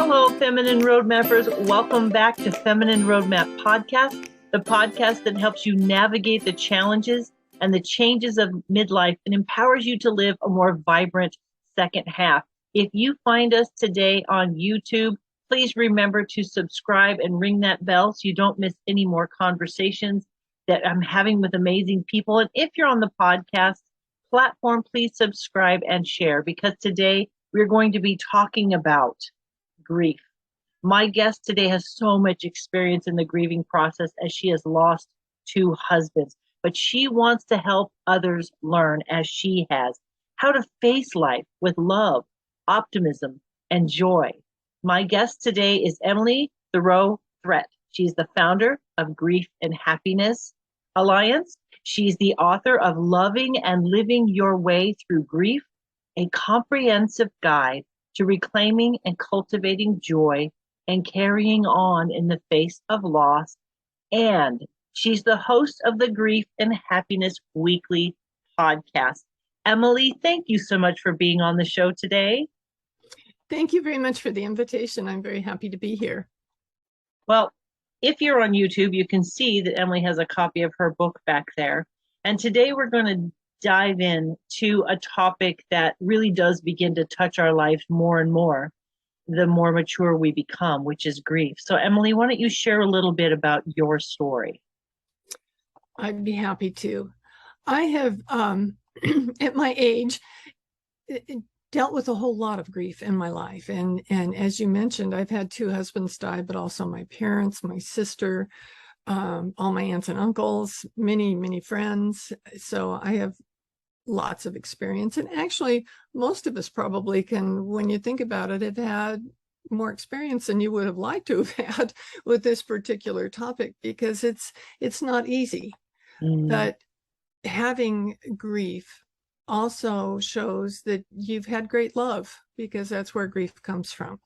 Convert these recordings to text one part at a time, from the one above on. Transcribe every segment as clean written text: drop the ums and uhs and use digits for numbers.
Hello, Feminine Roadmappers. Welcome back to Feminine Roadmap Podcast, the podcast that helps you navigate the challenges and the changes of midlife and empowers you to live a more vibrant second half. If you find us today on YouTube, please remember to subscribe and ring that bell so you don't miss any more conversations that I'm having with amazing people. And if you're on the podcast platform, please subscribe and share, because today we're going to be talking about grief. My guest today has so much experience in the grieving process as she has lost two husbands, but she wants to help others learn, as she has, how to face life with love, optimism, and joy. My guest today is Emily Thiroux Threatt. She's the founder of Grief and Happiness Alliance. She's the author of Loving and Living Your Way Through Grief, a comprehensive guide to reclaiming and cultivating joy and carrying on in the face of loss. And she's the host of the Grief and Happiness Weekly podcast. Emily, thank you so much for being on the show today. Thank you very much for the invitation. I'm very happy to be here. Well, if you're on YouTube, you can see that Emily has a copy of her book back there. And today we're going to dive in to a topic that really does begin to touch our lives more and more the more mature we become, which is grief. So Emily, why don't you share a little bit about your story? I'd be happy to. I have, at my age, dealt with a whole lot of grief in my life. And as you mentioned, I've had two husbands die, but also my parents, my sister, all my aunts and uncles, many friends. So I have lots of experience. And actually, most of us probably can, when you think about it, have had more experience than you would have liked to have had with this particular topic, because it's not easy. But having grief also shows that you've had great love, because that's where grief comes from.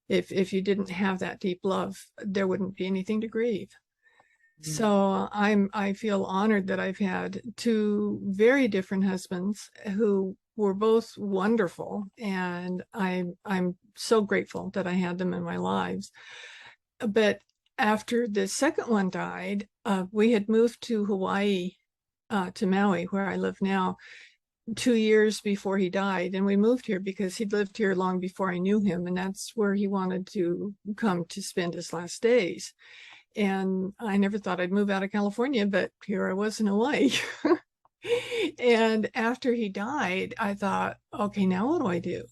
If you didn't have that deep love, there wouldn't be anything to grieve. So I feel honored that I've had two very different husbands who were both wonderful, and I'm so grateful that I had them in my lives. But after the second one died, we had moved to Hawaii, to Maui, where I live now, 2 years before he died. And we moved here because he'd lived here long before I knew him, and that's where he wanted to come to spend his last days. And I never thought I'd move out of California, but here I was in Hawaii. And after he died, I thought, okay, now what do I do?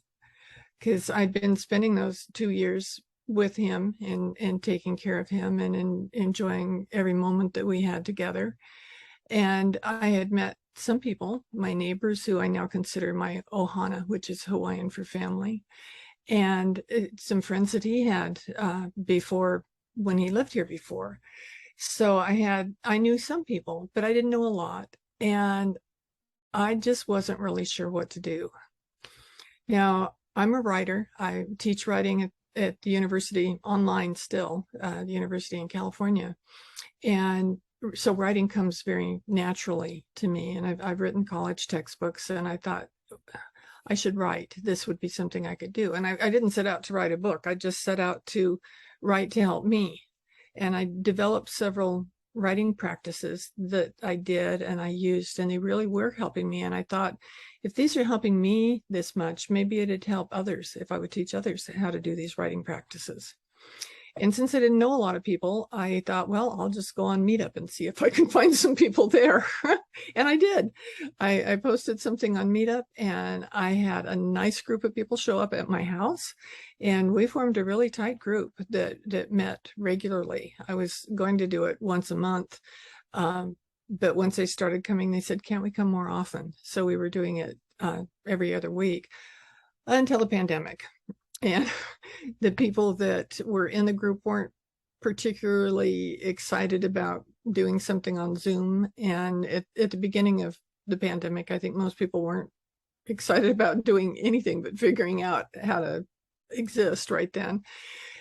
Because I'd been spending those 2 years with him and taking care of him and enjoying every moment that we had together. And I had met some people, my neighbors, who I now consider my ohana, which is Hawaiian for family, and some friends that he had before, when he lived here before. So I knew some people, but I didn't know a lot. And I just wasn't really sure what to do. Now, I'm a writer. I teach writing at the university online still, the university in California. And so writing comes very naturally to me. And I've written college textbooks, and I thought I should write. This would be something I could do. And I didn't set out to write a book. I just set out to write to help me. And I developed several writing practices that I did and I used, and they really were helping me. And I thought, if these are helping me this much, maybe it'd help others if I would teach others how to do these writing practices. And since I didn't know a lot of people, I thought, well, I'll just go on Meetup and see if I can find some people there. And I did. I posted something on Meetup, and I had a nice group of people show up at my house. And we formed a really tight group that met regularly. I was going to do it once a month. But once they started coming, they said, can't we come more often? So we were doing it every other week until the pandemic. And the people that were in the group weren't particularly excited about doing something on Zoom. And at the beginning of the pandemic, I think most people weren't excited about doing anything but figuring out how to exist right then.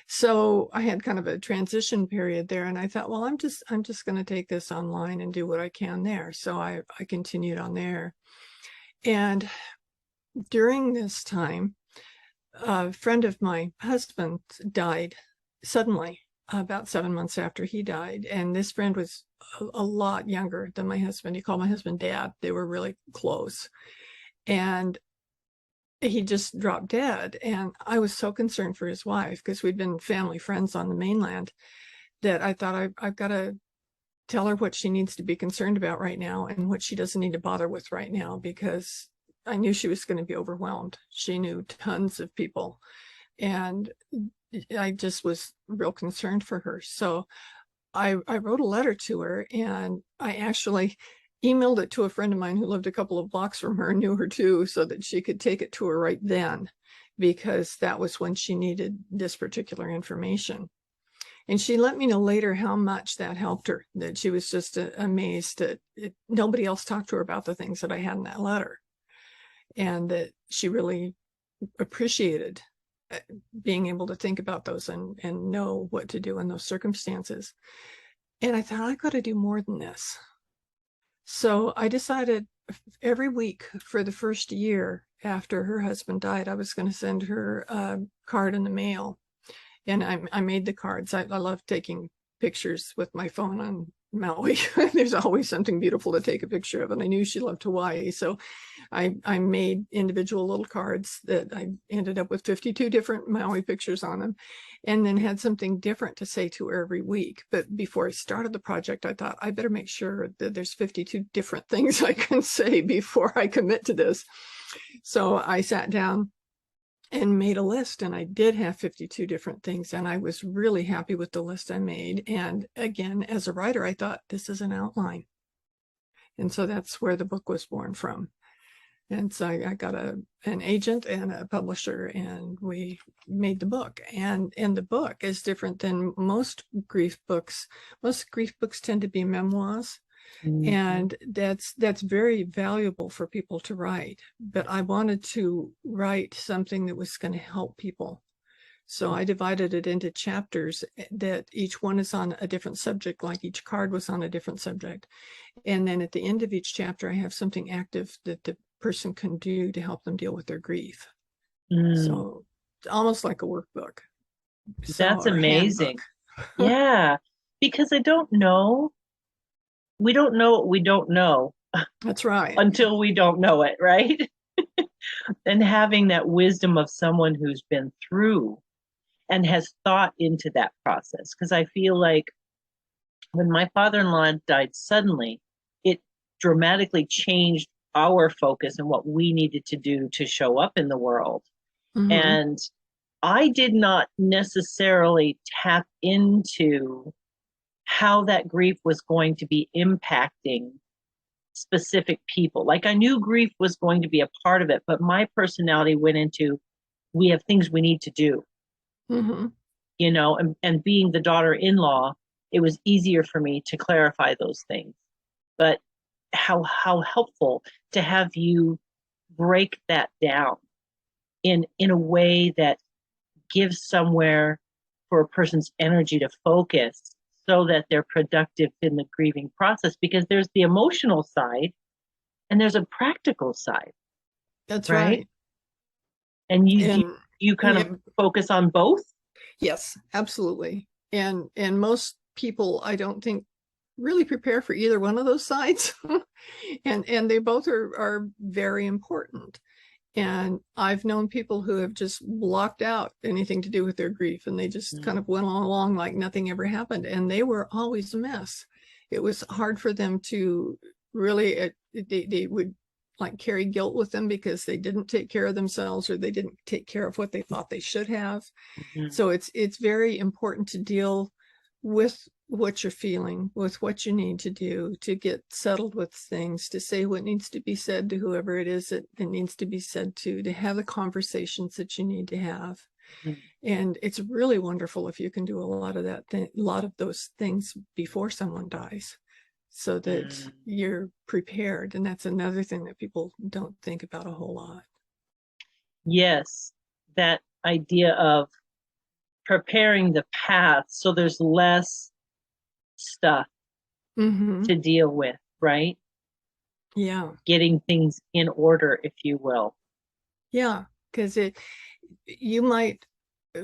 So I had kind of a transition period there, and I thought, well, I'm just going to take this online and do what I can there. So I continued on there. And during this time, a friend of my husband died suddenly about 7 months after he died. And this friend was a lot younger than my husband. He called my husband Dad. They were really close. And he just dropped dead. And I was so concerned for his wife, because we'd been family friends on the mainland, that I thought I've got to tell her what she needs to be concerned about right now and what she doesn't need to bother with right now, because I knew she was going to be overwhelmed. She knew tons of people, and I just was real concerned for her. So I wrote a letter to her, and I actually emailed it to a friend of mine who lived a couple of blocks from her and knew her too, so that she could take it to her right then, because that was when she needed this particular information. And she let me know later how much that helped her, that she was just amazed that nobody else talked to her about the things that I had in that letter, and that she really appreciated being able to think about those and know what to do in those circumstances. And I thought, I got to do more than this. So I decided every week for the first year after her husband died, I was going to send her a card in the mail. And I made the cards. I love taking pictures with my phone on Maui. There's always something beautiful to take a picture of. And I knew she loved Hawaii. So I made individual little cards that I ended up with 52 different Maui pictures on them, and then had something different to say to her every week. But before I started the project, I thought I better make sure that there's 52 different things I can say before I commit to this. So I sat down and made a list, and I did have 52 different things, and I was really happy with the list I made. And again, as a writer, I thought, this is an outline. And so that's where the book was born from. And so I got an agent and a publisher, and we made the book. And the book is different than most grief books. Most grief books tend to be memoirs. Mm-hmm. And that's very valuable for people to write. But I wanted to write something that was going to help people. So I divided it into chapters that each one is on a different subject, like each card was on a different subject. And then at the end of each chapter, I have something active that the person can do to help them deal with their grief. So it's almost like a workbook. That's amazing. Yeah, because we don't know what we don't know. That's right. Until we don't know it, right? And having that wisdom of someone who's been through and has thought into that process. Because I feel like when my father-in-law died suddenly, it dramatically changed our focus and what we needed to do to show up in the world. Mm-hmm. And I did not necessarily tap into how that grief was going to be impacting specific people. Like, I knew grief was going to be a part of it, but my personality went into, we have things we need to do. Mm-hmm. You know, and being the daughter-in-law, it was easier for me to clarify those things. But how helpful to have you break that down in a way that gives somewhere for a person's energy to focus, so that they're productive in the grieving process. Because there's the emotional side and there's a practical side. That's right. And you kind of focus on both? Yes, absolutely. And most people, I don't think, really prepare for either one of those sides. and they both are very important. And I've known people who have just blocked out anything to do with their grief, and they just kind of went along like nothing ever happened. And they were always a mess. It was hard for them to really, they would like carry guilt with them because they didn't take care of themselves, or they didn't take care of what they thought they should have. Mm-hmm. So it's very important to deal with what you're feeling, with what you need to do to get settled with things, to say what needs to be said to whoever it is that it needs to be said to have the conversations that you need to have. Mm-hmm. And it's really wonderful if you can do a lot of that, a lot of those things before someone dies, so that you're prepared. And that's another thing that people don't think about a whole lot. Yes, that idea of preparing the path so there's less stuff to deal with, right? Yeah. Getting things in order, if you will. Yeah, because you might,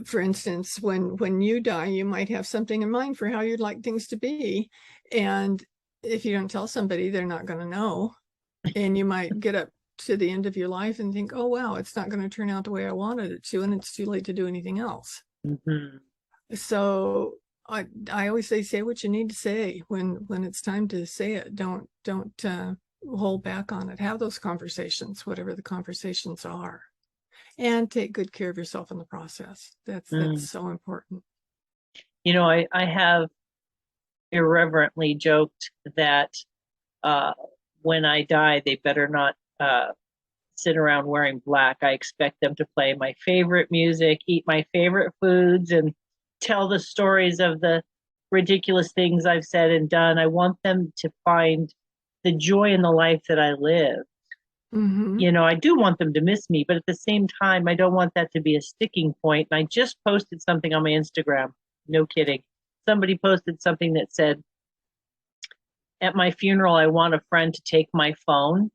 for instance, when you die, you might have something in mind for how you'd like things to be. And if you don't tell somebody, they're not going to know. And you might get up to the end of your life and think, oh, wow, it's not going to turn out the way I wanted it to. And it's too late to do anything else. Mm-hmm. So I always say what you need to say when it's time to say it. Don't hold back on it. Have those conversations, whatever the conversations are, and take good care of yourself in the process. That's so important. You know, I have irreverently joked that when I die, they better not sit around wearing black. I expect them to play my favorite music, eat my favorite foods, and tell the stories of the ridiculous things I've said and done. I want them to find the joy in the life that I live. Mm-hmm. You know, I do want them to miss me, but at the same time, I don't want that to be a sticking point. And I just posted something on my Instagram. No kidding. Somebody posted something that said, at my funeral, I want a friend to take my phone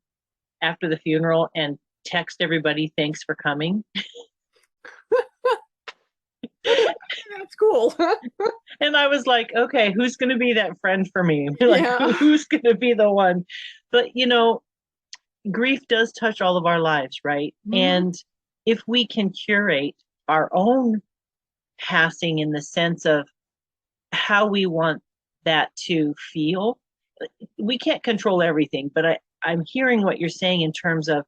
after the funeral and text everybody, thanks for coming. That's cool. And I was like, okay, who's going to be that friend for me? Like, Yeah. who's going to be the one? But, you know, grief does touch all of our lives, right? Mm-hmm. And if we can curate our own passing in the sense of how we want that to feel, we can't control everything, but I'm hearing what you're saying in terms of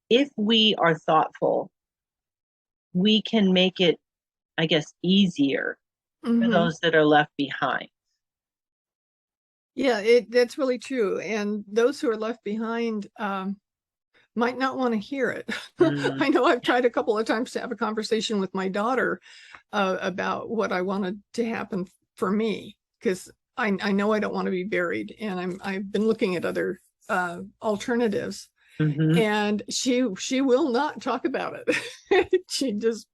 if we are thoughtful, we can make it, I guess, easier Mm-hmm. for those that are left behind. Yeah, that's really true. And those who are left behind might not want to hear it. I know I've tried a couple of times to have a conversation with my daughter about what I wanted to happen for me, because I know I don't want to be buried, and I've been looking at other alternatives, and she will not talk about it. She just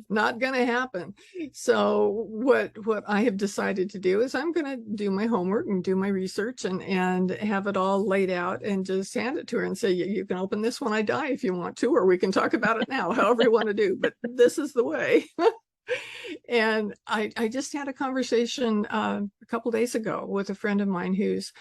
not going to happen. So what I have decided to do is I'm going to do my homework and do my research and have it all laid out and just hand it to her and say, you can open this when I die if you want to, or we can talk about it now, however you want to do, but this is the way. And I just had a conversation a couple of days ago with a friend of mine who's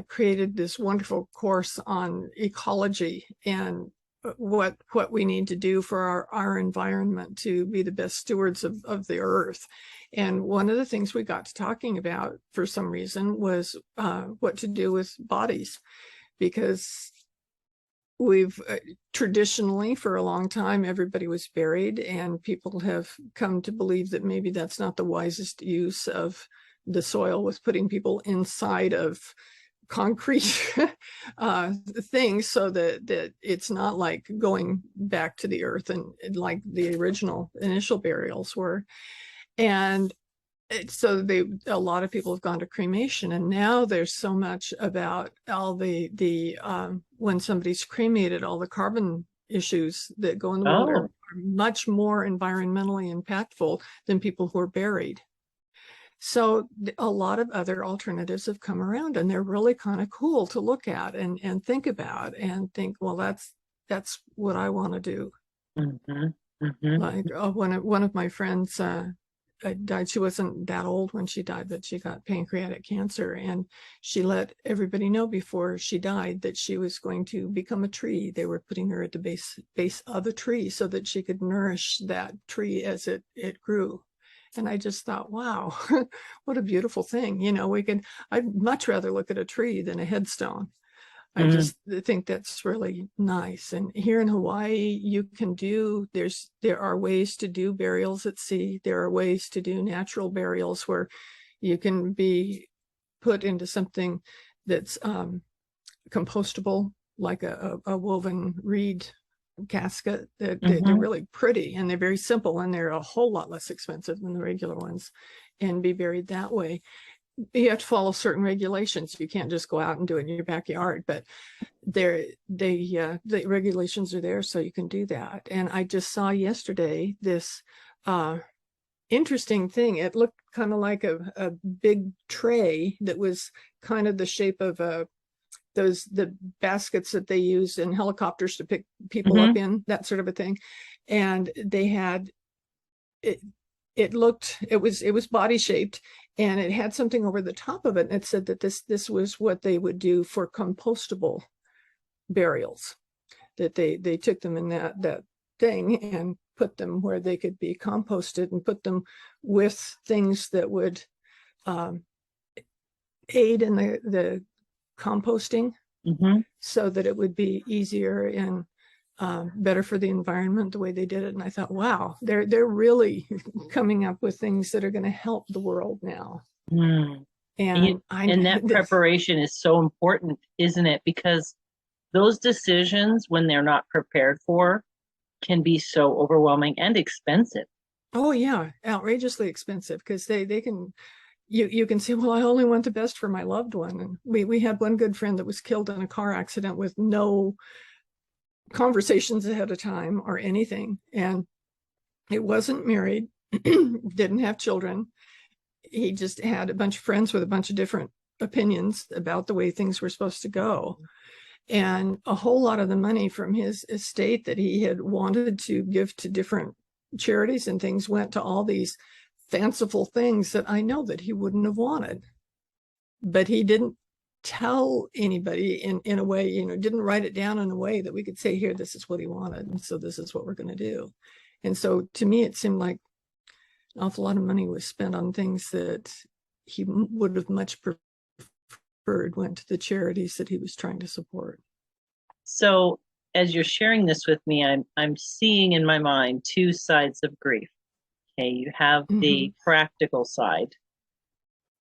created this wonderful course on ecology and what we need to do for our environment to be the best stewards of the earth. And one of the things we got to talking about for some reason was what to do with bodies, because we've traditionally for a long time everybody was buried, and people have come to believe that maybe that's not the wisest use of the soil, with putting people inside of concrete things, so that it's not like going back to the earth and like the original initial burials were. And so a lot of people have gone to cremation, and now there's so much about all the when somebody's cremated, all the carbon issues that go in the world are much more environmentally impactful than people who are buried. So a lot of other alternatives have come around, and they're really kind of cool to look at and think about and think, well, that's what I want to do. Like one of my friends died. She wasn't that old when she died, but she got pancreatic cancer, and she let everybody know before she died that she was going to become a tree. They were putting her at the base of a tree so that she could nourish that tree as it grew. And I just thought, wow, what a beautiful thing. You know, I'd much rather look at a tree than a headstone. I just think that's really nice. And here in Hawaii, there are ways to do burials at sea. There are ways to do natural burials where you can be put into something that's compostable, like a woven reed casket. They're really pretty, and they're very simple, and they're a whole lot less expensive than the regular ones, and be buried that way. You have to follow certain regulations. You can't just go out and do it in your backyard, but the regulations are there, so you can do that. And I just saw yesterday this interesting thing. It looked kind of like a big tray that was kind of the shape of a the baskets that they use in helicopters to pick people up in, that sort of a thing. And they had it was body shaped, and it had something over the top of it, and it said that this was what they would do for compostable burials, that they took them in that thing and put them where they could be composted, and put them with things that would aid in the composting, so that it would be easier and better for the environment the way they did it. And I thought, wow, they're really coming up with things that are going to help the world now. And that preparation is so important, isn't it? Because those decisions, when they're not prepared for, can be so overwhelming and expensive. Oh yeah, outrageously expensive, because they can, you can say, well, I only want the best for my loved one. And we had one good friend that was killed in a car accident with no conversations ahead of time or anything. And it wasn't married, didn't have children. He just had a bunch of friends with a bunch of different opinions about the way things were supposed to go. And a whole lot of the money from his estate that he had wanted to give to different charities and things went to all these fanciful things that I know that he wouldn't have wanted. But he didn't tell anybody in a way, didn't write it down in a way that we could say, here, this is what he wanted, and so this is what we're going to do. And so to me, it seemed like an awful lot of money was spent on things that he would have much preferred went to the charities that he was trying to support. So as you're sharing this with me, I'm seeing in my mind two sides of grief. Okay, you have the practical side,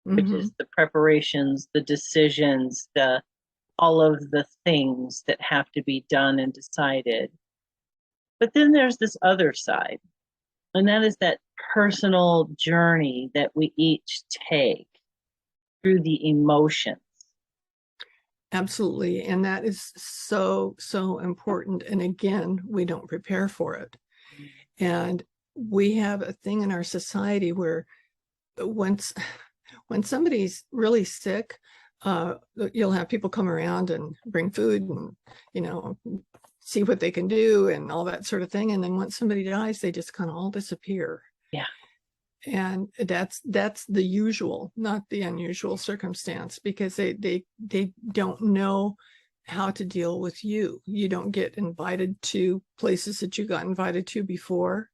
which is the preparations, the decisions, all of the things that have to be done and decided. But then there's this other side, and that is that personal journey that we each take through the emotions. Absolutely. And that is so, so important. And again, we don't prepare for it. And we have a thing in our society where when somebody's really sick, you'll have people come around and bring food and, see what they can do and all that sort of thing. And then once somebody dies, they just kind of all disappear. Yeah. And that's the usual, not the unusual circumstance, because they don't know how to deal with you. You don't get invited to places that you got invited to before.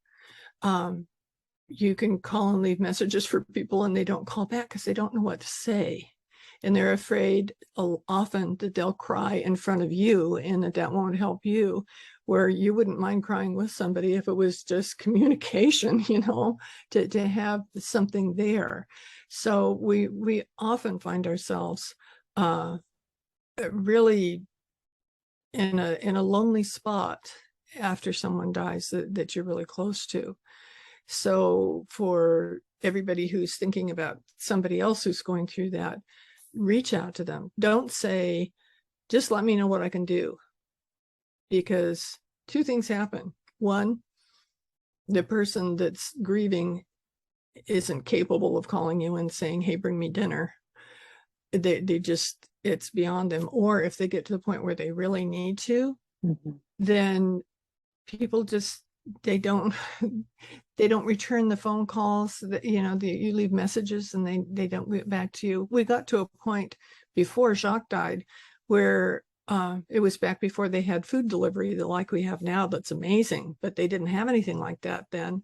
You can call and leave messages for people and they don't call back because they don't know what to say. And they're afraid often that they'll cry in front of you and that won't help you, where you wouldn't mind crying with somebody if it was just communication, to have something there. So we often find ourselves really in a lonely spot after someone dies that you're really close to. So for everybody who's thinking about somebody else who's going through that, reach out to them. Don't say, just let me know what I can do. Because two things happen. One, the person that's grieving isn't capable of calling you and saying, hey, bring me dinner. They just, it's beyond them. Or if they get to the point where they really need to, then people just, they don't return the phone calls that, you leave messages and they don't get back to you. We got to a point before Jacques died where it was back before they had food delivery like we have now. That's amazing, but they didn't have anything like that then.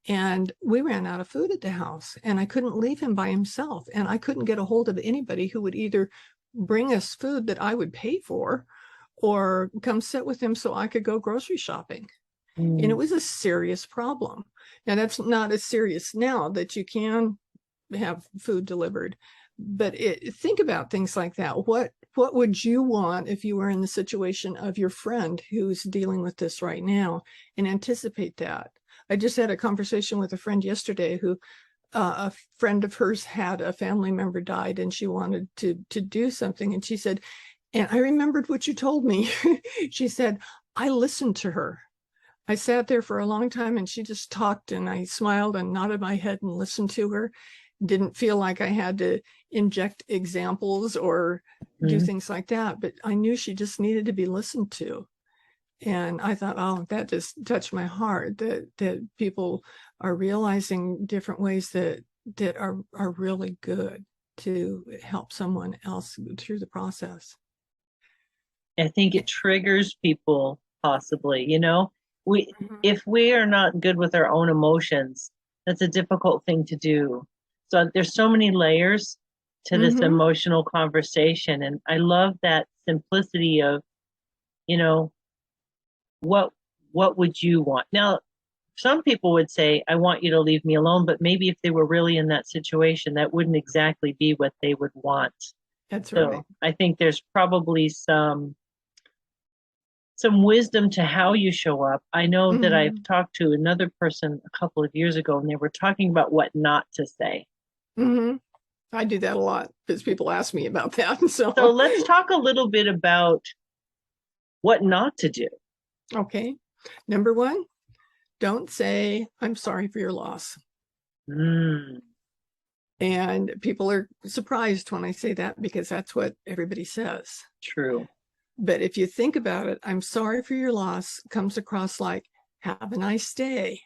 And we ran out of food at the house and I couldn't leave him by himself. And I couldn't get a hold of anybody who would either bring us food that I would pay for or come sit with him so I could go grocery shopping. And it was a serious problem. Now, that's not as serious now that you can have food delivered. But think about things like that. What would you want if you were in the situation of your friend who's dealing with this right now, and anticipate that? I just had a conversation with a friend yesterday who a friend of hers had a family member died and she wanted to do something. And she said, and I remembered what you told me. She said, I listened to her. I sat there for a long time and she just talked and I smiled and nodded my head and listened to her. didn't feel like I had to inject examples or do things like that, but I knew she just needed to be listened to. And I thought, oh, that just touched my heart, that people are realizing different ways that are really good to help someone else through the process. I think it triggers people possibly, if we are not good with our own emotions, that's a difficult thing to do. So there's so many layers to this emotional conversation. And I love that simplicity of, you know, what would you want? Now, some people would say, I want you to leave me alone, but maybe if they were really in that situation, that wouldn't exactly be what they would want. That's So right. I think there's probably some wisdom to how you show up. I know that I've talked to another person a couple of years ago, and they were talking about what not to say. I do that a lot because people ask me about that. So let's talk a little bit about what not to do. Okay. Number one, don't say, I'm sorry for your loss. And people are surprised when I say that because that's what everybody says. True. But if you think about it, I'm sorry for your loss comes across like, have a nice day.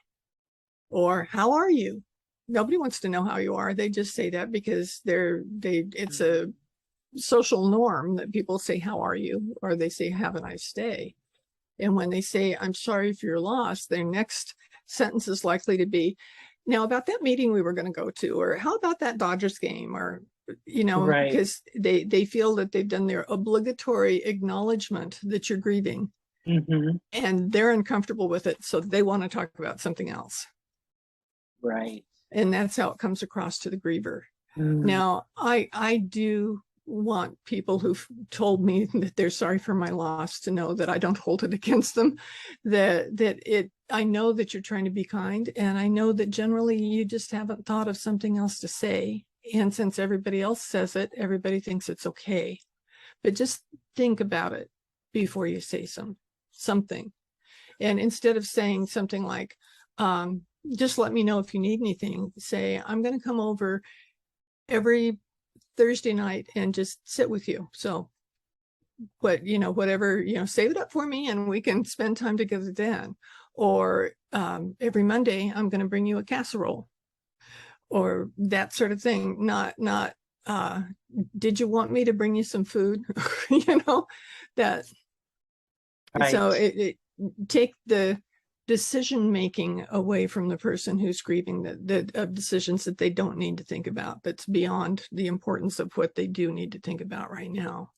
Or how are you? Nobody wants to know how you are. They just say that because it's a social norm that people say, how are you? Or they say, have a nice day. And when they say, I'm sorry for your loss, their next sentence is likely to be, now about that meeting we were going to go to, or how about that Dodgers game, or, Right. because they feel that they've done their obligatory acknowledgement that you're grieving and they're uncomfortable with it. So they want to talk about something else. Right. And that's how it comes across to the griever. Now, I do want people who've told me that they're sorry for my loss to know that I don't hold it against them, I know that you're trying to be kind, and I know that generally you just haven't thought of something else to say. And since everybody else says it, everybody thinks it's okay. But just think about it before you say something. And instead of saying something like, just let me know if you need anything, say, I'm going to come over every Thursday night and just sit with you. So whatever, save it up for me and we can spend time together then. Or every Monday, I'm going to bring you a casserole or that sort of thing. Not, did you want me to bring you some food? That. Right. So it take the decision making away from the person who's grieving, of decisions that they don't need to think about, that's beyond the importance of what they do need to think about right now,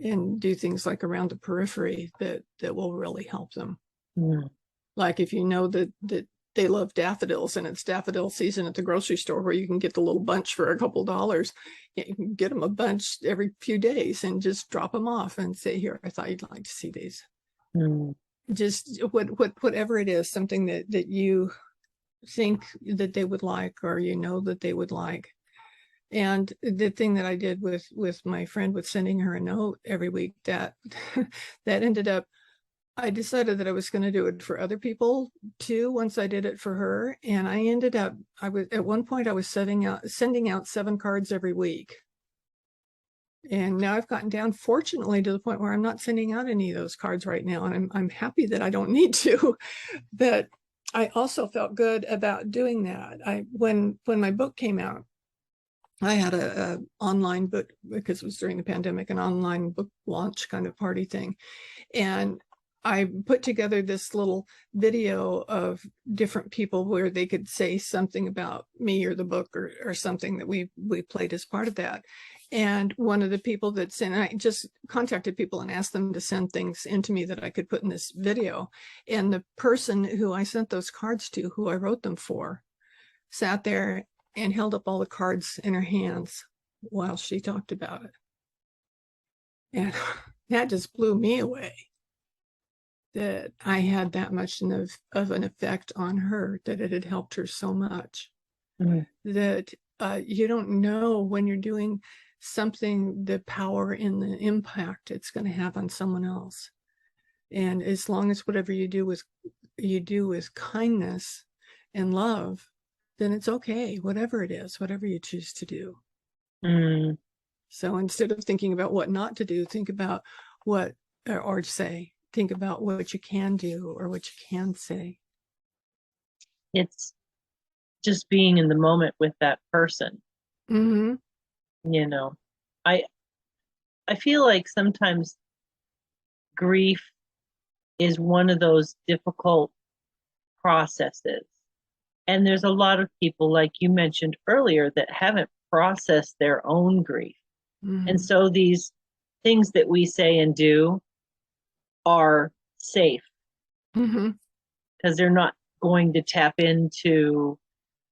and do things like around the periphery that will really help them. Like if you know that they love daffodils and it's daffodil season at the grocery store where you can get the little bunch for a couple $, you can get them a bunch every few days and just drop them off and say, here, I thought you'd like to see these. Just whatever it is, something that you think that they would like, or that they would like. And the thing that I did with my friend with sending her a note every week, that ended up, I decided that I was going to do it for other people too once I did it for her. And I ended up, at one point I was sending out 7 cards every week. And now I've gotten down, fortunately, to the point where I'm not sending out any of those cards right now. And I'm happy that I don't need to. But I also felt good about doing that. When my book came out, I had a online book, because it was during the pandemic, an online book launch kind of party thing. And I put together this little video of different people where they could say something about me or the book or something that we played as part of that. And one of the people that sent, I just contacted people and asked them to send things into me that I could put in this video. And the person who I sent those cards to, who I wrote them for, sat there and held up all the cards in her hands while she talked about it. And that just blew me away, that I had that much of an effect on her, that it had helped her so much. That you don't know when you're doing something, the power and the impact it's going to have on someone else. And as long as whatever you do with kindness and love, then it's okay, whatever it is, whatever you choose to do. Mm. So instead of thinking about what not to do, think about what, or say, think about what you can do or what you can say. It's just being in the moment with that person. Mm-hmm. You know, I I feel like sometimes grief is one of those difficult processes. And there's a lot of people, like you mentioned earlier, that haven't processed their own grief. And Mm-hmm. so these things that we say and do are safe Mm-hmm. because they're not going to tap into,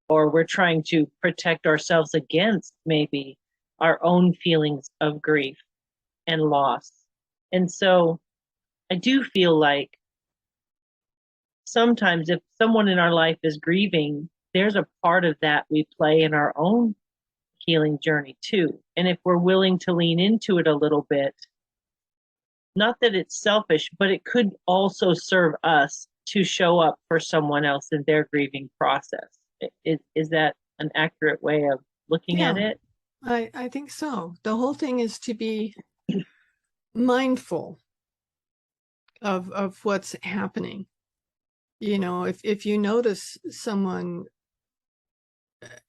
or we're trying to protect ourselves against maybe our own feelings of grief and loss. And so I do feel like sometimes if someone in our life is grieving, there's a part of that we play in our own healing journey too. And if we're willing to lean into it a little bit, not that it's selfish, but it could also serve us to show up for someone else in their grieving process. Is that an accurate way of looking at Yeah, it? I think so. The whole thing is to be mindful of what's happening. You know, if you notice someone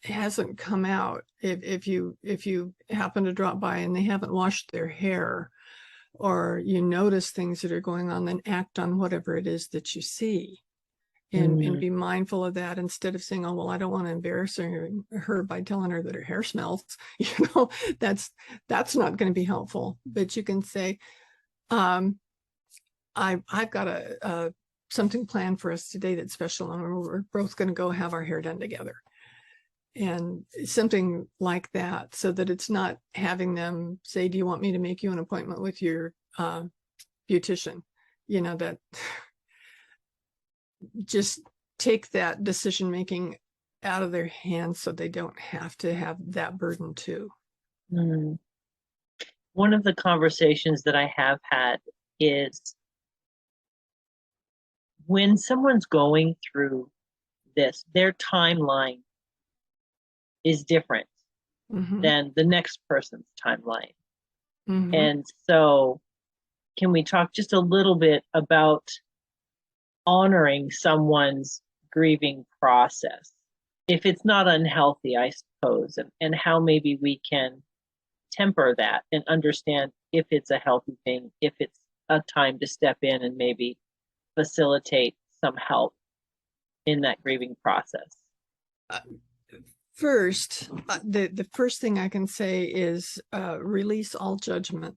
hasn't come out, if you happen to drop by and they haven't washed their hair, or you notice things that are going on, then act on whatever it is that you see, and be mindful of that, instead of saying, oh, well, I don't want to embarrass her by telling her that her hair smells. You know, that's not going to be helpful. But you can say, I've got a something planned for us today that's special, and we're both going to go have our hair done together, and something like that, so that it's not having them say, do you want me to make you an appointment with your beautician? You know, that just take that decision making out of their hands so they don't have to have that burden too. Mm. One of the conversations that I have had is when someone's going through this, their timeline is different Mm-hmm. than the next person's timeline. Mm-hmm. And so, can we talk just a little bit about honoring someone's grieving process? If it's not unhealthy, I suppose, and how maybe we can temper that and understand if it's a healthy thing, if it's a time to step in and maybe facilitate some help in that grieving process. First, the first thing I can say is release all judgment,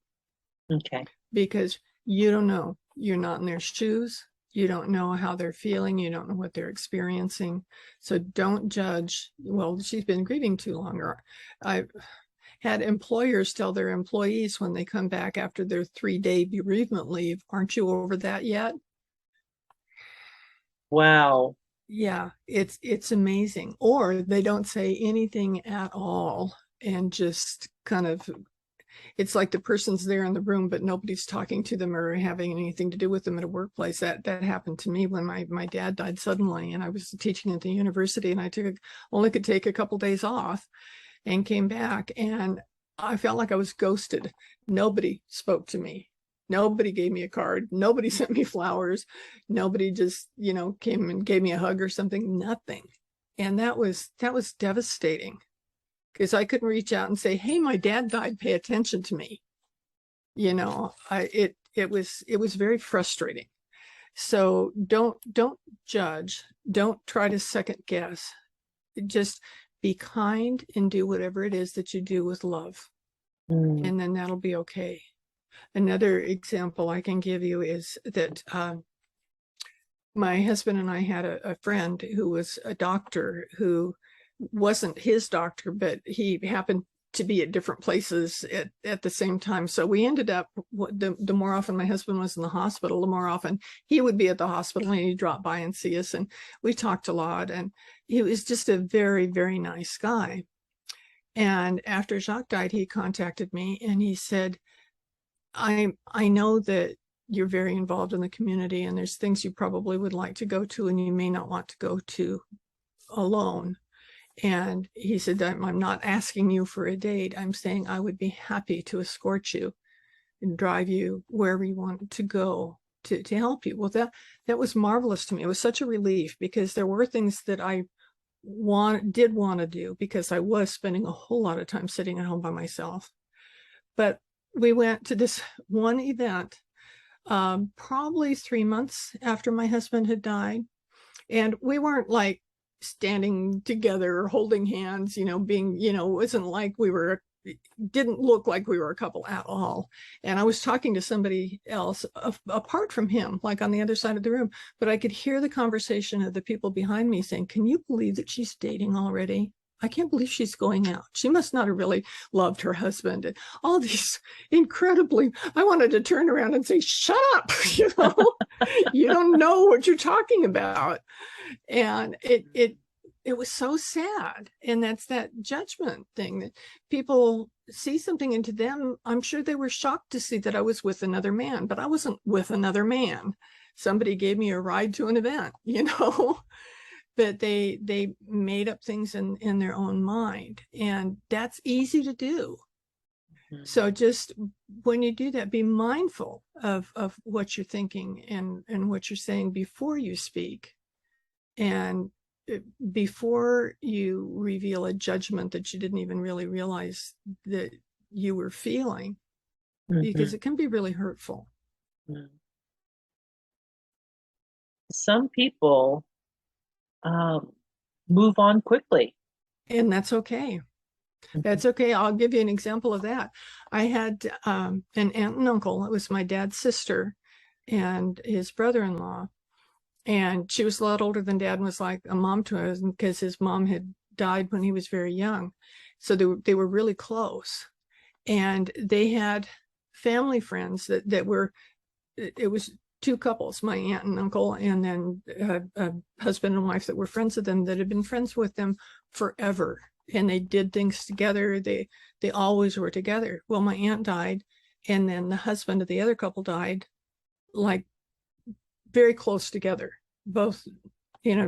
Okay. because you don't know. You're not in their shoes. You don't know how they're feeling. You don't know what they're experiencing. So don't judge. Well, she's been grieving too long. Or I've had employers tell their employees when they come back after their 3-day bereavement leave, aren't you over that yet? Wow. Yeah, it's amazing. Or they don't say anything at all, and just kind of, it's like the person's there in the room, but nobody's talking to them or having anything to do with them at a workplace. That happened to me when my dad died suddenly, and I was teaching at the university, and I only could take a couple days off, and came back, and I felt like I was ghosted. Nobody spoke to me. Nobody gave me a card. Nobody sent me flowers. Nobody just, came and gave me a hug or something. Nothing. And that was devastating, because I couldn't reach out and say, hey, my dad died, pay attention to me. It was very frustrating. So don't judge. Don't try to second guess. Just be kind and do whatever it is that you do with love. Mm. And then that'll be okay. Another example I can give you is that my husband and I had a friend who was a doctor, who wasn't his doctor, but he happened to be at different places at the same time. So we ended up, the more often my husband was in the hospital, the more often he would be at the hospital, and he'd drop by and see us. And we talked a lot, and he was just a very, very nice guy. And after Jacques died, he contacted me and he said, I know that you're very involved in the community, and there's things you probably would like to go to and you may not want to go to alone. And he said, I'm not asking you for a date. I'm saying I would be happy to escort you and drive you wherever you want to go to help you. Well, that was marvelous to me. It was such a relief, because there were things that I did want to do, because I was spending a whole lot of time sitting at home by myself. But we went to this one event, probably 3 months after my husband had died. And we weren't like standing together or holding hands, being, it wasn't like didn't look like we were a couple at all. And I was talking to somebody else apart from him, like on the other side of the room, but I could hear the conversation of the people behind me saying, can you believe that she's dating already? I can't believe she's going out. She must not have really loved her husband. And all these incredibly, I wanted to turn around and say, shut up, you don't know what you're talking about. And it was so sad. And that's that judgment thing, that people see something into them. I'm sure they were shocked to see that I was with another man, but I wasn't with another man. Somebody gave me a ride to an event, but they made up things in their own mind. And that's easy to do. Mm-hmm. So just when you do that, be mindful of what you're thinking and what you're saying before you speak. And before you reveal a judgment that you didn't even really realize that you were feeling, mm-hmm. because it can be really hurtful. Mm-hmm. Some people move on quickly. And that's okay. That's okay. I'll give you an example of that. I had an aunt and uncle. It was my dad's sister and his brother-in-law. And she was a lot older than Dad, and was like a mom to us, because his mom had died when he was very young. So they were really close. And they had family friends that were, it was two couples, my aunt and uncle, and then a husband and wife that were friends of them, that had been friends with them forever. And they did things together. They always were together. Well, my aunt died, and then the husband of the other couple died, like very close together. Both, they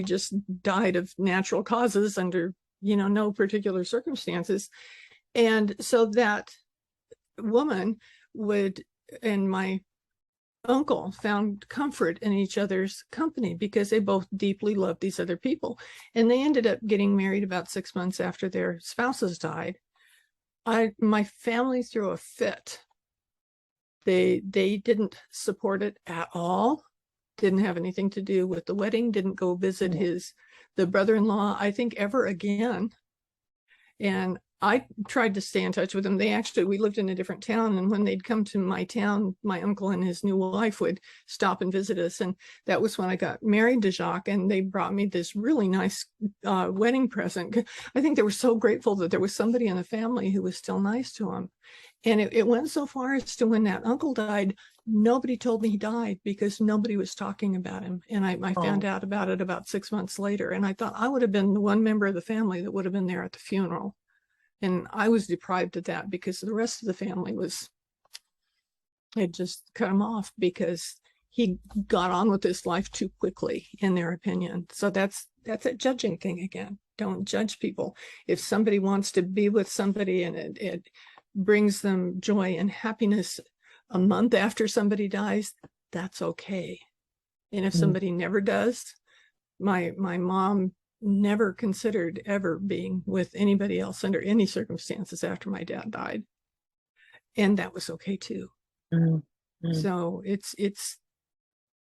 just died of natural causes under, no particular circumstances. And so that woman and my uncle found comfort in each other's company, because they both deeply loved these other people. And they ended up getting married about 6 months after their spouses died. My family threw a fit. They didn't support it at all. Didn't have anything to do with the wedding. Didn't go visit the brother-in-law, I think, ever again. And I tried to stay in touch with them. We lived in a different town, and when they'd come to my town, my uncle and his new wife would stop and visit us. And that was when I got married to Jacques, and they brought me this really nice wedding present. I think they were so grateful that there was somebody in the family who was still nice to them. And it went so far as to, when that uncle died, nobody told me he died, because nobody was talking about him. And I found out about it about 6 months later. And I thought I would have been the one member of the family that would have been there at the funeral. And I was deprived of that, because the rest of the family had just cut him off, because he got on with his life too quickly, in their opinion. So that's a judging thing again. Don't judge people. If somebody wants to be with somebody and it brings them joy and happiness a month after somebody dies, that's okay. And if somebody never does, my mom never considered ever being with anybody else under any circumstances after my dad died. And that was okay too. Mm-hmm. So it's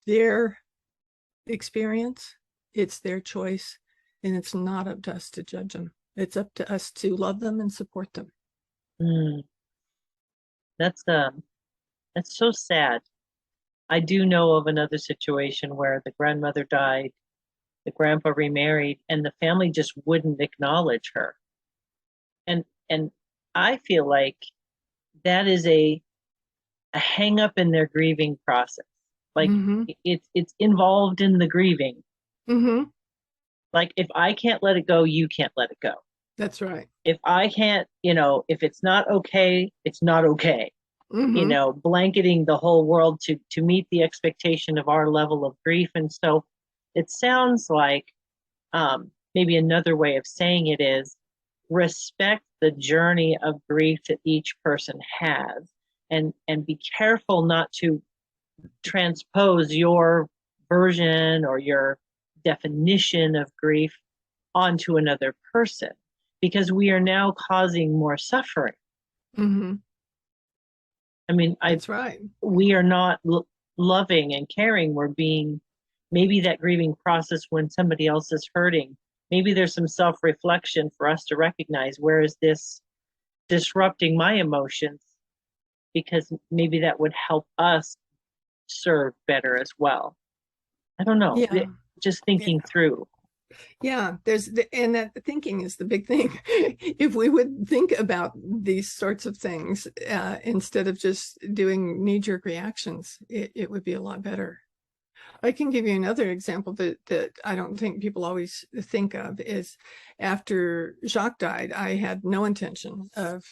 their experience, it's their choice, and it's not up to us to judge them. It's up to us to love them and support them. That's so sad. I do know of another situation where the grandmother died, the grandpa remarried, and the family just wouldn't acknowledge her. And I feel like that is a hang up in their grieving process. Like it's involved in the grieving. Mm-hmm. Like, if I can't let it go, you can't let it go. That's right. If I can't, if it's not okay, it's not okay. Mm-hmm. Blanketing the whole world to meet the expectation of our level of grief. And so it sounds like, maybe another way of saying it is respect the journey of grief that each person has, and be careful not to transpose your version or your definition of grief onto another person, because we are now causing more suffering. Mm-hmm. I mean, That's right. we are not loving and caring. We're being, maybe that grieving process when somebody else is hurting, maybe there's some self-reflection for us to recognize, where is this disrupting my emotions, because maybe that would help us serve better as well. I don't know. Yeah. Just thinking through. Yeah, and that thinking is the big thing. If we would think about these sorts of things instead of just doing knee-jerk reactions, it would be a lot better. I can give you another example that I don't think people always think of is after Jacques died, I had no intention of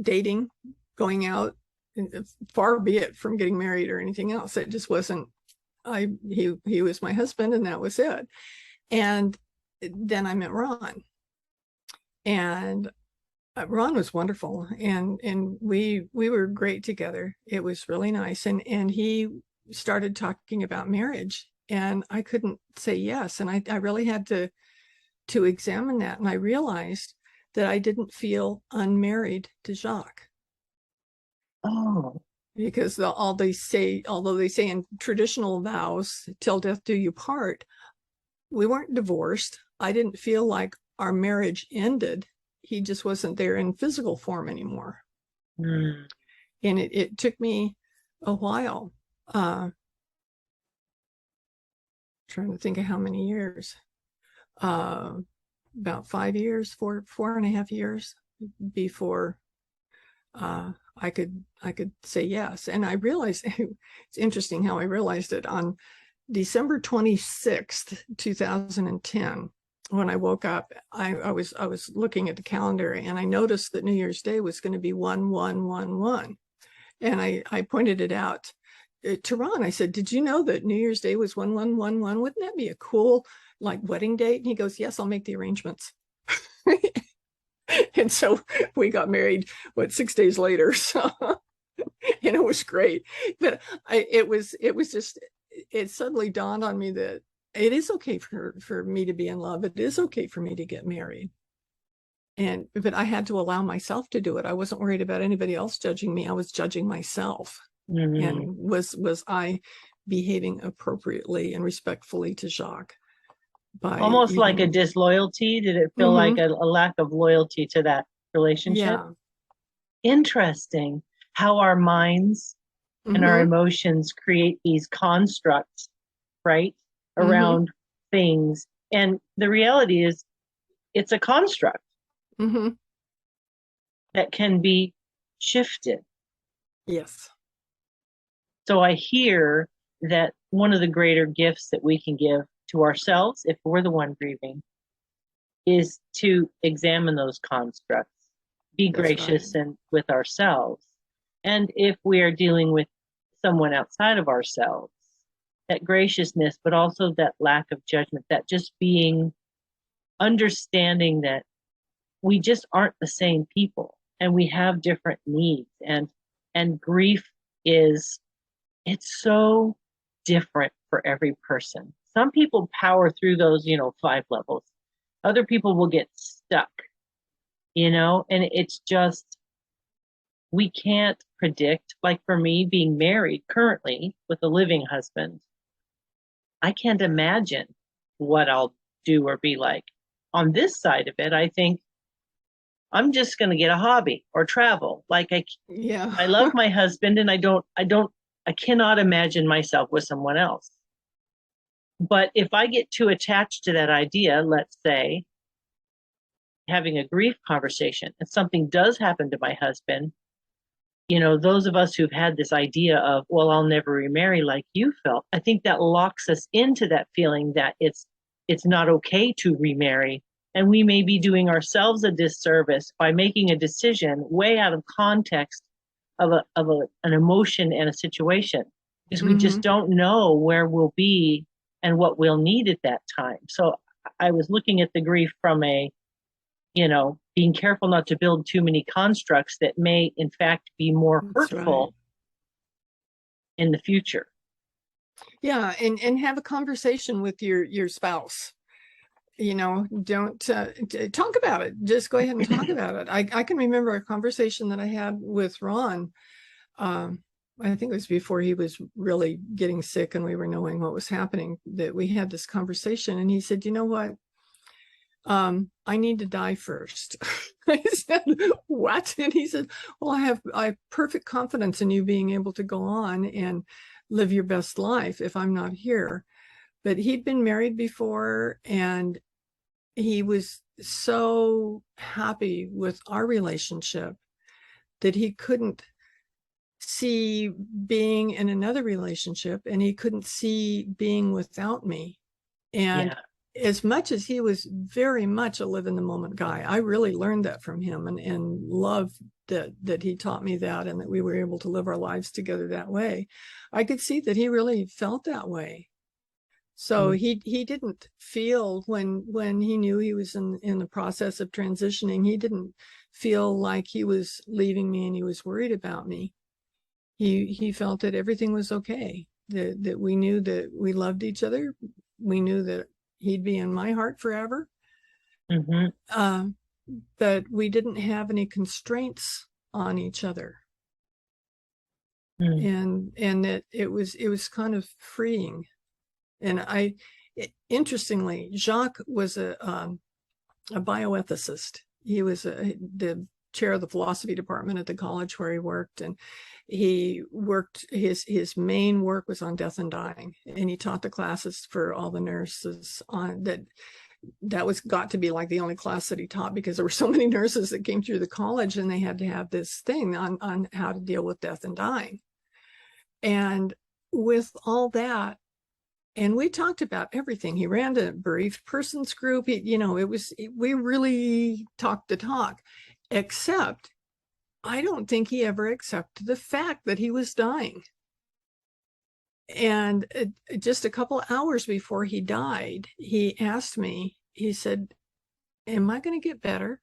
dating, going out, far be it from getting married or anything else. It just wasn't, he was my husband and that was it. And then I met Ron, and Ron was wonderful, and we were great together. It was really nice, and he started talking about marriage, and I couldn't say yes, and I really had to examine that, and I realized that I didn't feel unmarried to Jacques. Oh, because although they say in traditional vows, till death do you part, we weren't divorced. I didn't feel like our marriage ended. He just wasn't there in physical form anymore. mm. And it took me a while, trying to think of how many years, about 5 years, 4.5 years before I could say yes. And I realized, it's interesting how I realized it on December 26th, 2010, when I woke up, I was looking at the calendar, and I noticed that New Year's Day was going to be 1111. And I pointed it out to Ron. I said, did you know that New Year's Day was 1111? Wouldn't that be a cool like wedding date? And he goes, yes, I'll make the arrangements. And so we got married, 6 days later. So, and it was great. But it suddenly dawned on me that it is okay for me to be in love. It is okay for me to get married. But I had to allow myself to do it. I wasn't worried about anybody else judging me. I was judging myself. Mm-hmm. And was I behaving appropriately and respectfully to Jacques? Almost like a disloyalty. Did it feel mm-hmm. like a lack of loyalty to that relationship? Yeah. Interesting how our minds mm-hmm. and our emotions create these constructs, right? Around mm-hmm. things. And the reality is it's a construct mm-hmm. that can be shifted. Yes. So I hear that one of the greater gifts that we can give to ourselves, if we're the one grieving, is to examine those constructs, be That's gracious right. and with ourselves. And if we are dealing with someone outside of ourselves, that graciousness, but also that lack of judgment, that just being understanding that we just aren't the same people and we have different needs, and grief it's so different for every person. Some people power through those, 5 levels. Other people will get stuck, and it's just, we can't predict. Like for me, being married currently with a living husband, I can't imagine what I'll do or be like. On this side of it, I think I'm just going to get a hobby or travel. Like I love my husband, and I cannot imagine myself with someone else. But if I get too attached to that idea, let's say having a grief conversation, and something does happen to my husband, those of us who've had this idea of, well, I'll never remarry like you felt, I think that locks us into that feeling that it's not okay to remarry. And we may be doing ourselves a disservice by making a decision way out of context of an emotion and a situation, because mm-hmm. we just don't know where we'll be and what we'll need at that time. So I was looking at the grief from a, being careful not to build too many constructs that may in fact be more That's right. hurtful in the future. Yeah, and have a conversation with your spouse. Don't talk about it. Just go ahead and talk about it. I can remember a conversation that I had with Ron. I think it was before he was really getting sick and we were knowing what was happening, that we had this conversation, and he said, you know what? I need to die first. I said, what? And he said, well, I have perfect confidence in you being able to go on and live your best life if I'm not here. But he'd been married before, and he was so happy with our relationship that he couldn't see being in another relationship, and he couldn't see being without me. And as much as he was very much a live in the moment guy, I really learned that from him, and love that he taught me that, and that we were able to live our lives together that way. I could see that he really felt that way. So he didn't feel, when he knew he was in the process of transitioning, he didn't feel like he was leaving me and he was worried about me. He felt that everything was okay, that we knew that we loved each other. We knew that he'd be in my heart forever. But we didn't have any constraints on each other. And that it was kind of freeing. And interestingly, Jacques was a bioethicist. He was the chair of the philosophy department at the college where he worked, and he worked, his main work was on death and dying, and he taught the classes for all the nurses on that was got to be like the only class that he taught, because there were so many nurses that came through the college, and they had to have this thing on how to deal with death and dying. And with all that, and we talked about everything. He ran a bereaved persons group. We really talked the talk, except I don't think he ever accepted the fact that he was dying. And just a couple hours before he died, he asked me, he said, am I going to get better?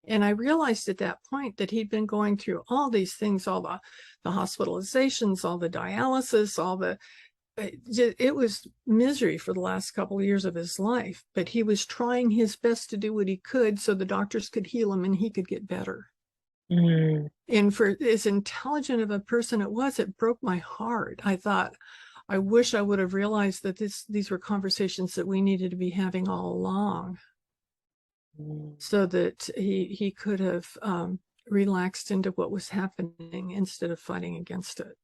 And I realized at that point that he'd been going through all these things, all the hospitalizations, all the dialysis, it was misery for the last couple of years of his life, but he was trying his best to do what he could so the doctors could heal him and he could get better. And for as intelligent of a person it broke my heart. I thought, I wish I would have realized that these were conversations that we needed to be having all along, so that he could have relaxed into what was happening instead of fighting against it.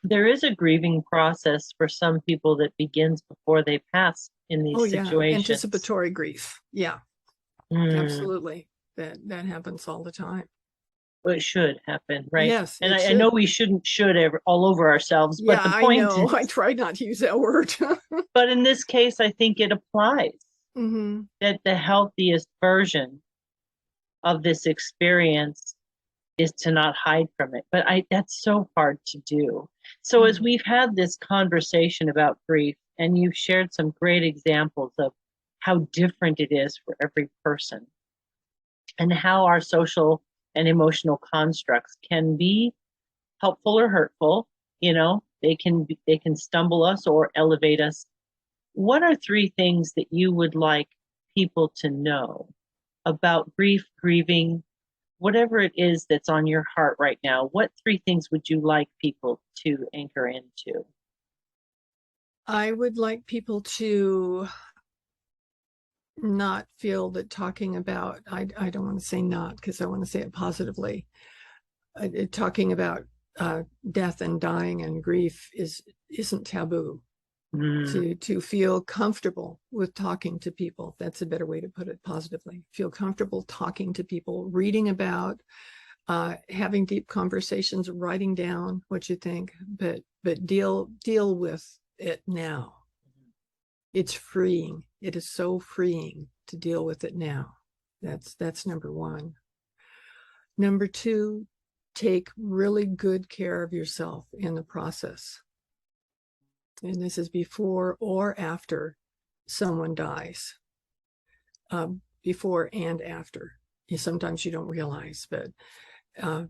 There is a grieving process for some people that begins before they pass in these situations. Anticipatory grief. Yeah, absolutely. That happens all the time. Well, it should happen, right? Yes. And I know we shouldn't all over ourselves, but the point is, I tried not to use that word. But in this case, I think it applies. That the healthiest version of this experience is to not hide from it. But that's so hard to do. So as we've had this conversation about grief, and you've shared some great examples of how different it is for every person, and how our social and emotional constructs can be helpful or hurtful, they can stumble us or elevate us. What are 3 things that you would like people to know about grief, grieving, whatever it is that's on your heart right now? What 3 things would you like people to anchor into? I would like people to not feel that talking about, I don't want to say not, because I want to say it positively. Talking about death and dying and grief isn't taboo. To feel comfortable with talking to people. That's a better way to put it, positively. Feel comfortable talking to people, reading about, having deep conversations, writing down what you think, but deal with it now. It's freeing. It is so freeing to deal with it now. That's number 1. Number 2, take really good care of yourself in the process. And this is before or after someone dies, before and after. Sometimes you don't realize, but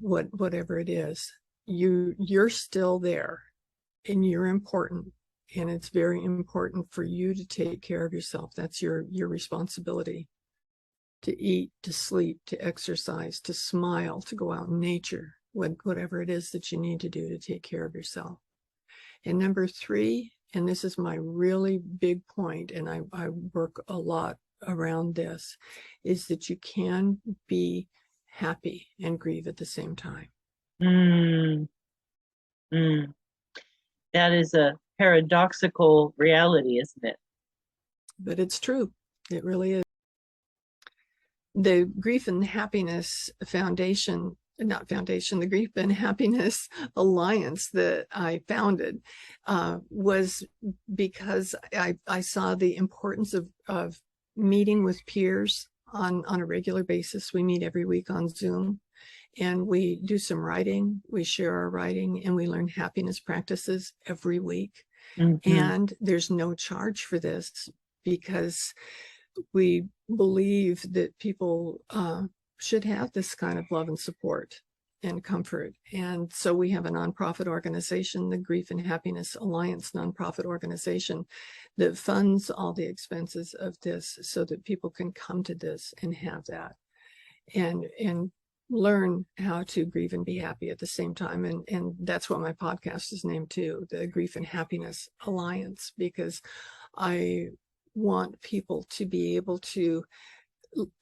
whatever it is, you're still there, and you're important, and it's very important for you to take care of yourself. That's your responsibility. To eat, to sleep, to exercise, to smile, to go out in nature, whatever it is that you need to do to take care of yourself. And number 3, and this is my really big point, and I work a lot around this, is that you can be happy and grieve at the same time. That is a paradoxical reality, isn't it? But it's true. It really is. The Grief and Happiness Foundation, not foundation, the Grief and Happiness Alliance that I founded was because I saw the importance of meeting with peers on a regular basis. We meet every week on Zoom, and we do some writing. We share our writing, and we learn happiness practices every week. And there's no charge for this, because we believe that people should have this kind of love and support and comfort. And so we have a nonprofit organization, the Grief and Happiness Alliance nonprofit organization, that funds all the expenses of this so that people can come to this and have that and learn how to grieve and be happy at the same time. And that's what my podcast is named too, the Grief and Happiness Alliance, because I want people to be able to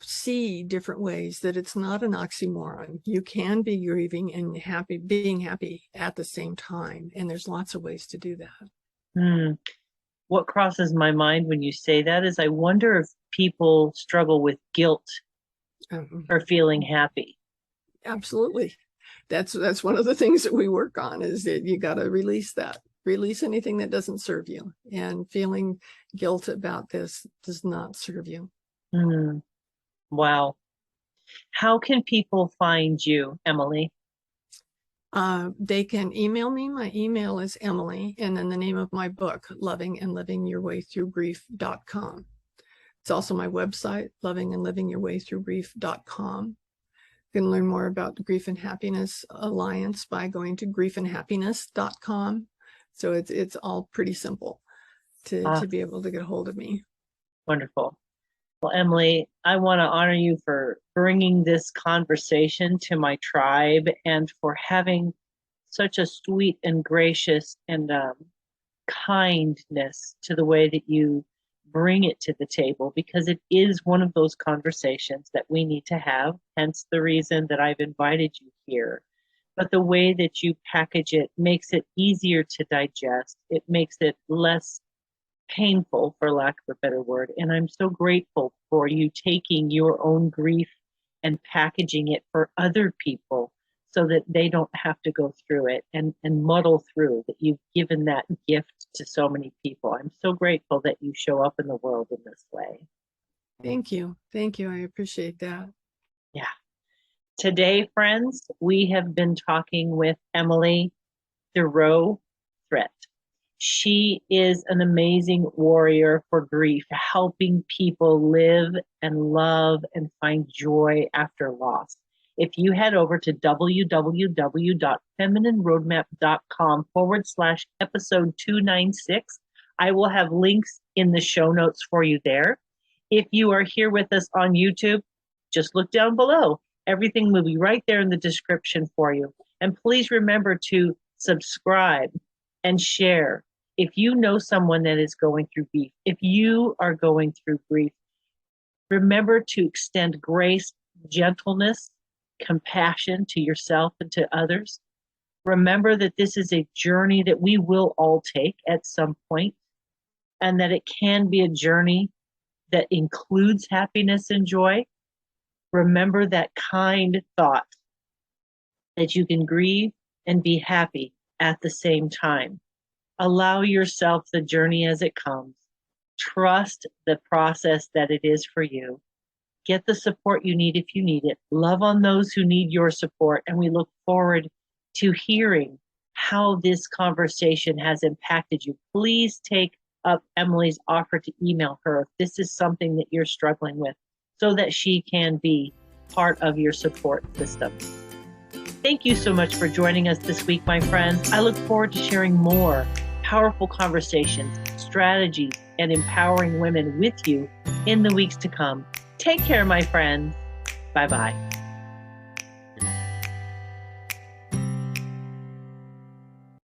see different ways that it's not an oxymoron. You can be grieving and being happy at the same time. And there's lots of ways to do that. What crosses my mind when you say that is, I wonder if people struggle with guilt for feeling happy. Absolutely. That's one of the things that we work on, is that you got to release that. Release anything that doesn't serve you. And feeling guilt about this does not serve you. Wow. How can people find you, Emily? They can email me. My email is Emily, and then the name of my book, Loving and Living Your Way Through Grief.com. It's also my website, lovingandlivingyourwaythroughgrief.com. You can learn more about the Grief and Happiness Alliance by going to griefandhappiness.com. So it's all pretty simple to be able to get a hold of me. Wonderful. Well, Emily, I want to honor you for bringing this conversation to my tribe, and for having such a sweet and gracious and kindness to the way that you bring it to the table, because it is one of those conversations that we need to have, hence the reason that I've invited you here. But the way that you package it makes it easier to digest. It makes it less painful, for lack of a better word. And I'm so grateful for you taking your own grief and packaging it for other people so that they don't have to go through it and muddle through, that you've given that gift to so many people. I'm so grateful that you show up in the world in this way. Thank you. Thank you. I appreciate that. Yeah. Today, friends, we have been talking with Emily Thiroux Threatt. She is an amazing warrior for grief, helping people live and love and find joy after loss. If you head over to www.feminineroadmap.com/episode 296, I will have links in the show notes for you there. If you are here with us on YouTube, just look down below. Everything will be right there in the description for you. And please remember to subscribe and share. If you know someone that is going through grief, if you are going through grief, remember to extend grace, gentleness, compassion to yourself and to others. Remember that this is a journey that we will all take at some point, and that it can be a journey that includes happiness and joy. Remember that kind thought, that you can grieve and be happy at the same time. Allow yourself the journey as it comes. Trust the process that it is for you. Get the support you need if you need it. Love on those who need your support. And we look forward to hearing how this conversation has impacted you. Please take up Emily's offer to email her if this is something that you're struggling with, so that she can be part of your support system. Thank you so much for joining us this week, my friends. I look forward to sharing more powerful conversations, strategies, and empowering women with you in the weeks to come. Take care, my friends. Bye-bye.